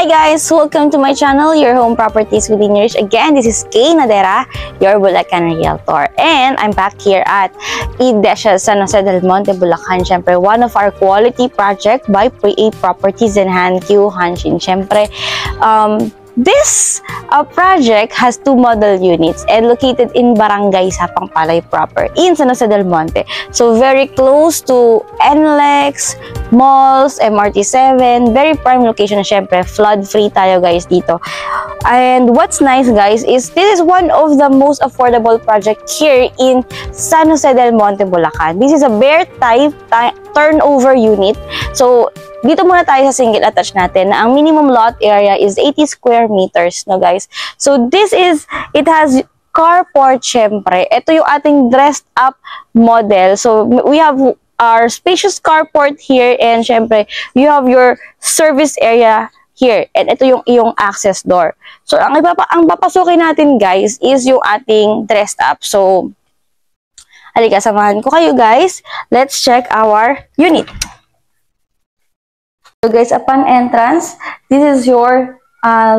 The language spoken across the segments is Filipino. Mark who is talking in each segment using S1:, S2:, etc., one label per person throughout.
S1: Hi guys! Welcome to my channel, Your Home Properties Within Your Reach. Again, this is Kay Nadera, your Bulacan Realtor. And I'm back here at Idesha San Jose del Monte, Bulacan. Siyempre, one of our quality project by PA Properties and Hankyu Hanshin. Siyempre, this project has 2 model units and located in Barangay Sapang Palay proper in San Jose del Monte. So very close to NLEX, malls, MRT7, very prime location. Syempre, flood-free tayo guys dito. And what's nice guys is this is one of the most affordable project here in San Jose del Monte, Bulacan. This is a bare type turnover unit. So dito muna tayo sa single attached natin na ang minimum lot area is 80 square meters, no guys. So this is, it has carport syempre. Ito yung ating dressed up model. So we have our spacious carport here and syempre you have your service area here. And ito yung iyong access door. So ang papasukin natin guys is yung ating dressed up. So halika, samahan ko kayo guys. Let's check our unit. So guys, upon entrance, this is your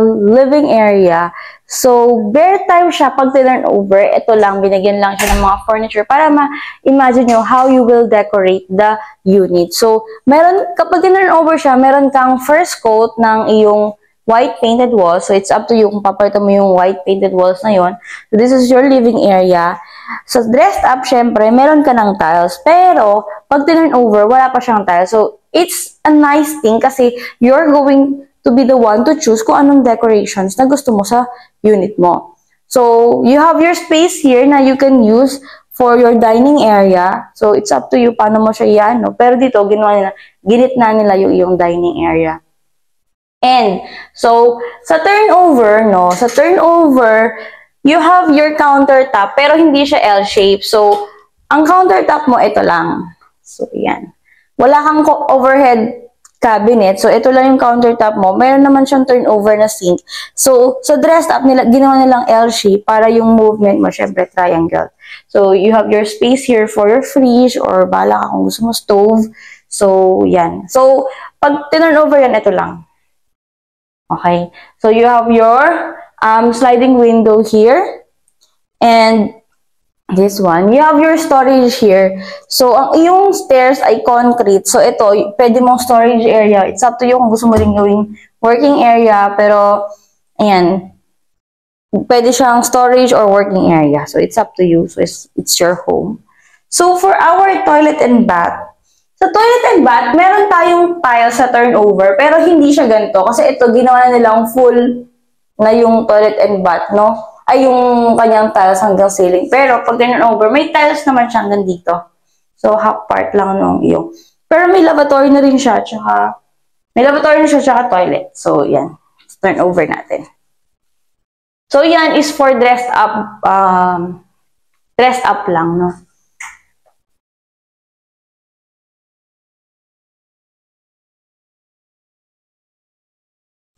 S1: living area. So, bare time siya pag turn over. Ito lang, binigyan lang siya ng mga furniture para ma-imagine nyo how you will decorate the unit. So, kapag turn over siya, meron kang first coat ng iyong white painted walls. So, it's up to you kung papalitan mo yung white painted walls na yon. So, this is your living area. So, dressed up, syempre, meron ka ng tiles. Pero, pag turn over, wala pa siyang tiles. So, it's a nice thing kasi you're going to be the one to choose kung anong decorations na gusto mo sa unit mo. So, you have your space here na you can use for your dining area. So, it's up to you paano mo siya yan, no? Pero dito, ginitna nila yung iyong dining area. And, so, sa turnover, no? Sa turnover, you have your countertop, pero hindi siya L-shape. So, ang countertop mo, ito lang. So, yan. Wala kang overhead cabinet. So, ito lang yung countertop mo. Meron naman siyang turnover na sink. So, sa dressed up nila, ginawa nilang L-shape para yung movement mo, syempre, triangle. So, you have your space here for your fridge or bala ka kung gusto mo stove. So, yan. So, pag turnover yan, ito lang. Okay? So, you have your sliding window here. And this one, you have your storage here. So, ang iyong stairs ay concrete. So, ito, pwede mong storage area. It's up to you kung gusto mo rin gawing working area. Pero, ayan, pwede siyang storage or working area. So, it's up to you. So, it's your home. So, for our toilet and bath, sa toilet and bath, meron tayong tile sa turnover. Pero, hindi siya ganito. Kasi ito, ginawa na nilang full na yung toilet and bath, no? Ay yung kanyang tiles hanggang ceiling. Pero pag turn over, may tiles naman siya hanggang dito. So, half part lang nung iyo. Pero may lavatory na rin siya, tsaka toilet. So, yan. Turn over natin. So, yan is for dressed up lang, no?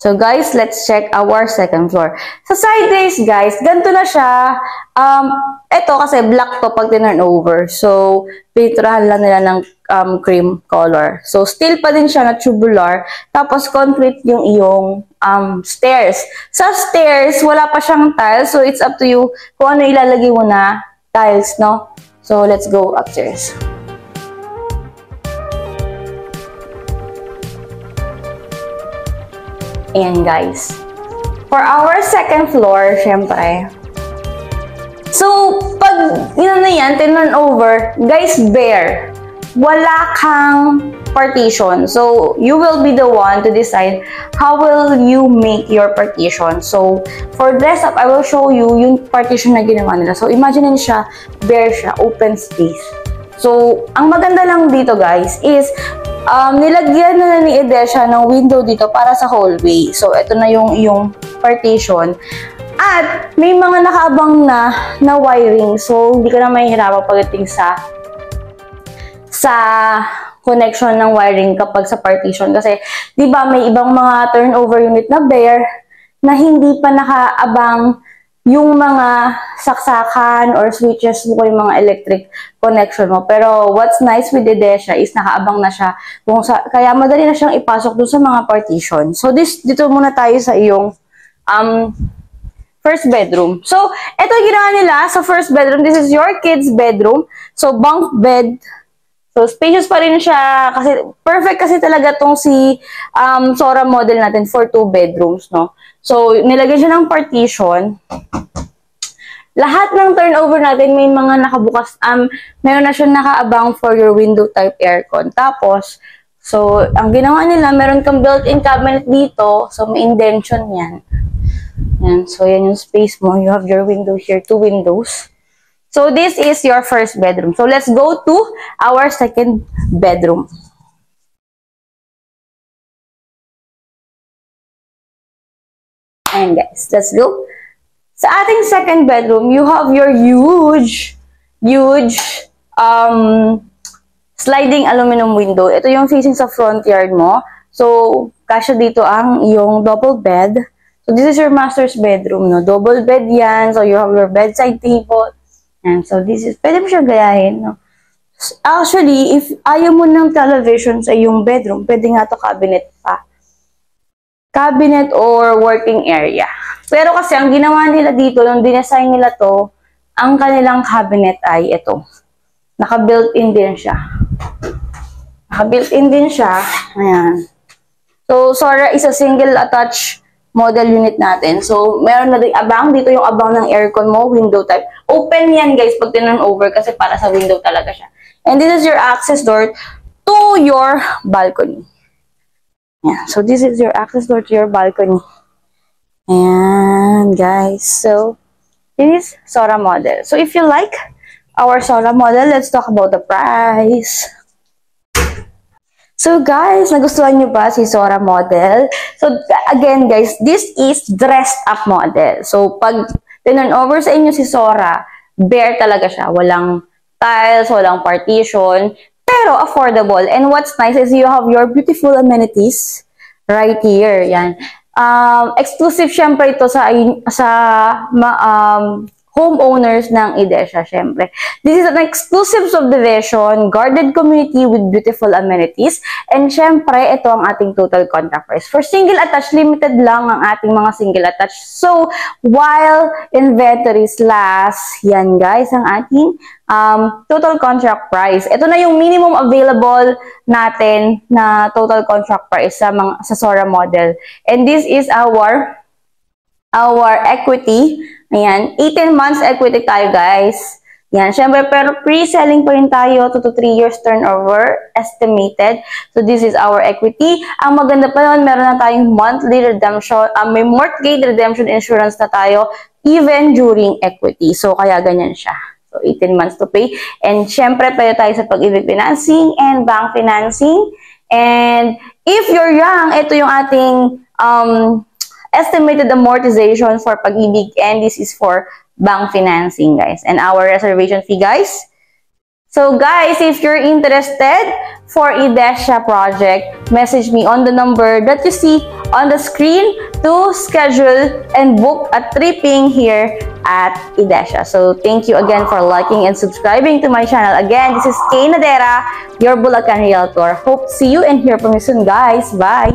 S1: So guys, let's check our second floor. Sa sideways guys, ganito na siya. Ito kasi black to pag turn over. So, piniturahan lang nila ng cream color. So, steel pa din siya na tubular. Tapos, concrete yung iyong stairs. Sa stairs, wala pa siyang tiles. So, it's up to you kung ano ilalagay mo na tiles, no? So, let's go upstairs. Ayan guys. For our second floor, syempre. So, pag yun na yan, turn over, guys, bare. Wala kang partition. So, you will be the one to decide how will you make your partition. So, for dress up, I will show you yung partition na ginawa nila. So, imagine siya, bare siya, open space. So, ang maganda lang dito guys is, nilagyan na ni Idesha ng window dito para sa hallway. So, ito na yung iyong partition. At, may mga nakaabang na wiring. So, hindi ka na mahihirapan pagdating sa connection ng wiring kapag sa partition. Kasi, di ba may ibang mga turnover unit na bare na hindi pa nakaabang yung mga saksakan or switches mo, yung mga electric connection mo. Pero what's nice with Edesha is nakaabang na siya. Kaya madali na siyang ipasok dun sa mga partition. So dito muna tayo sa iyong first bedroom. So, ito yung ginawa nila sa first bedroom. This is your kid's bedroom. So, bunk bed. So, spacious pa rin siya. Kasi, perfect kasi talaga tong si Sora model natin for 2 bedrooms, no? So, nilagyan siya ng partition. Lahat ng turnover natin may mga nakabukas. Meron na siya nakaabang for your window type aircon. Tapos, so, ang ginawa nila, meron kang built-in cabinet dito. So, may indention yan. Yan. So, yan yung space mo. You have your window here, 2 windows. So, this is your first bedroom. So, let's go to our second bedroom. And guys, let's go. Sa ating second bedroom, you have your huge sliding aluminum window. Ito yung facing sa front yard mo. So, kasya dito ang iyong double bed. So, this is your master's bedroom, no? Double bed yan. So, you have your bedside table. And so, this is, pwede mo siya gayahin, no? Actually, if ayaw mo ng television sa iyong bedroom, pwede nga to cabinet pa. Cabinet or working area. Pero kasi, ang ginawa nila dito, nung dinesign nila to, ang kanilang cabinet ay ito. Naka-built-in din siya. Naka-built-in din siya. Ayan. So, Sora is a single attached model unit natin. So, meron na din abang. Dito yung abang ng aircon mo, window type. Open yan, guys, pag tinan over kasi para sa window talaga siya. And this is your access door to your balcony. Yeah. So, this is your access door to your balcony. And guys, so, this is Sora model. So, if you like our Sora model, let's talk about the price. So guys, nagustuhan nyo ba si Sora model? So again guys, this is dressed up model. So pag tinan over sa inyo si Sora, bare talaga siya. Walang tiles, walang partition, pero affordable. And what's nice is you have your beautiful amenities right here. Yan. Exclusive syempre ito sa homeowners ng Edesha, syempre. This is an exclusive subdivision, guarded community with beautiful amenities. And syempre, ito ang ating total contract price. For single attached, limited lang ang ating mga single attached. So, while inventories last, yan guys, ang ating total contract price. Ito na yung minimum available natin na total contract price sa Sora model. And this is our equity. Ayan, 18 months equity tayo, guys. Yan, syempre, pero pre-selling pa rin tayo, 2 to 3 years turnover estimated. So, this is our equity. Ang maganda pa nun, meron na tayong monthly redemption, may mortgage redemption insurance na tayo, even during equity. So, kaya ganyan siya. So, 18 months to pay. And syempre, pwede tayo sa pag-ibig financing and bank financing. And if you're young, ito yung ating estimated amortization for Pag-ibig, and this is for bank financing, guys. And our reservation fee, guys. So, guys, if you're interested for Edesha project, message me on the number that you see on the screen to schedule and book a tripping here at Edesha. So, thank you again for liking and subscribing to my channel. Again, this is Kay Nadera, your Bulacan Realtor. Hope to see you and hear from you soon, guys. Bye!